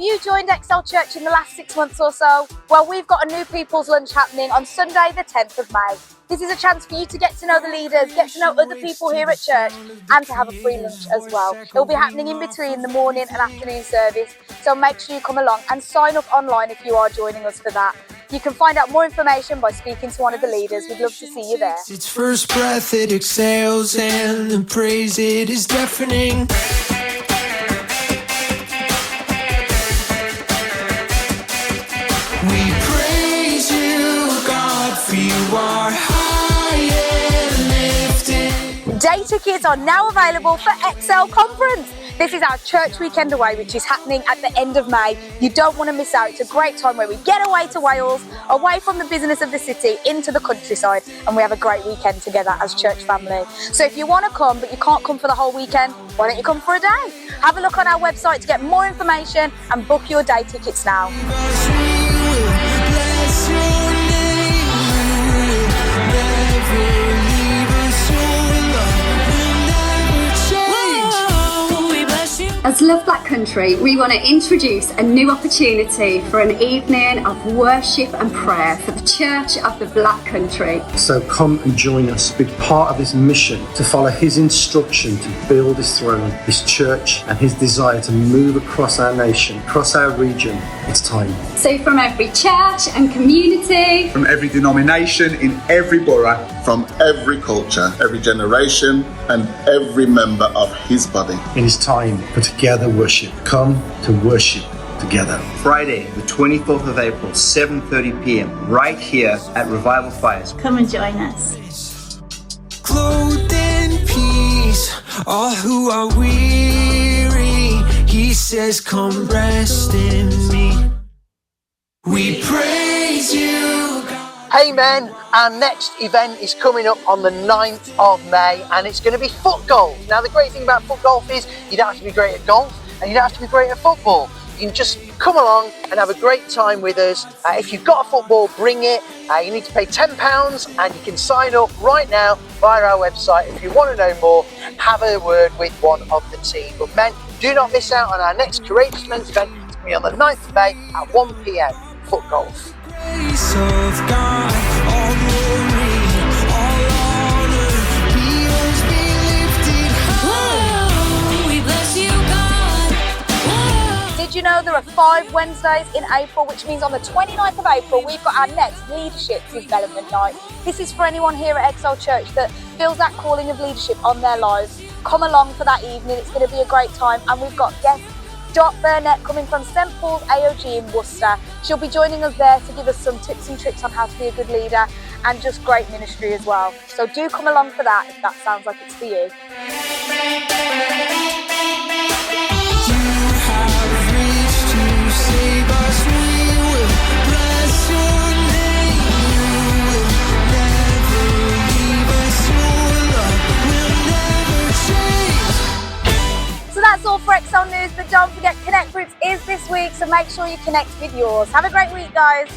you joined Excel Church in the last 6 months or so? Well, we've got a new people's lunch happening on Sunday the 10th of May. This is a chance for you to get to know the leaders, get to know other people here at church, and to have a free lunch as well. It will be happening in between the morning and afternoon service, so make sure you come along and sign up online if you are joining us for that. You can find out more information by speaking to one of the leaders. We'd love to see you there. Its first breath it exhales and the praise it is deafening. We praise you, God, for you are high and lifted. Day tickets are now available for Excel Conference. This is our church weekend away, which is happening at the end of May. You don't want to miss out. It's a great time where we get away to Wales, away from the business of the city, into the countryside, and we have a great weekend together as church family. So if you want to come, but you can't come for the whole weekend, why don't you come for a day? Have a look on our website to get more information and book your day tickets now. As Love Black Country, we want to introduce a new opportunity for an evening of worship and prayer for the Church of the Black Country. So come and join us, be part of this mission to follow his instruction to build his throne, his church, and his desire to move across our nation, across our region. It's time. So from every church and community, from every denomination, in every borough, from every culture, every generation, and every member of his body. It is time for Together Worship. Come to worship together. Friday, the 24th of April, 7:30 p.m, right here at Revival Fires. Come and join us. Clothed in peace, all who are weary, he says, come rest in me. We praise you, God. Hey men, our next event is coming up on the 9th of May and it's going to be Footgolf. Now the great thing about Footgolf is you don't have to be great at golf and you don't have to be great at football. You can just come along and have a great time with us. If you've got a football, bring it. You need to pay £10 and you can sign up right now via our website. If you want to know more, have a word with one of the team. But men, do not miss out on our next Courageous Men's event. It's going to be on the 9th of May at 1 p.m. Footgolf. Grace of God, all glory, all honor, be yours, be lifted high. We bless you, God. Whoa. Did you know there are 5 Wednesdays in April, which means on the 29th of April, we've got our next Leadership Development Night. This is for anyone here at Excel Church that feels that calling of leadership on their lives. Come along for that evening. It's going to be a great time. And we've got guests, Dot Burnett, coming from St Paul's AOG in Worcester. She'll be joining us there to give us some tips and tricks on how to be a good leader and just great ministry as well. So do come along for that if that sounds like it's for you. You have reached to save us, we will bless your name. You will never leave us, your love will never change. So that's all for Excel News, but don't forget Connect Groups is this week, so make sure you connect with yours. Have a great week, guys.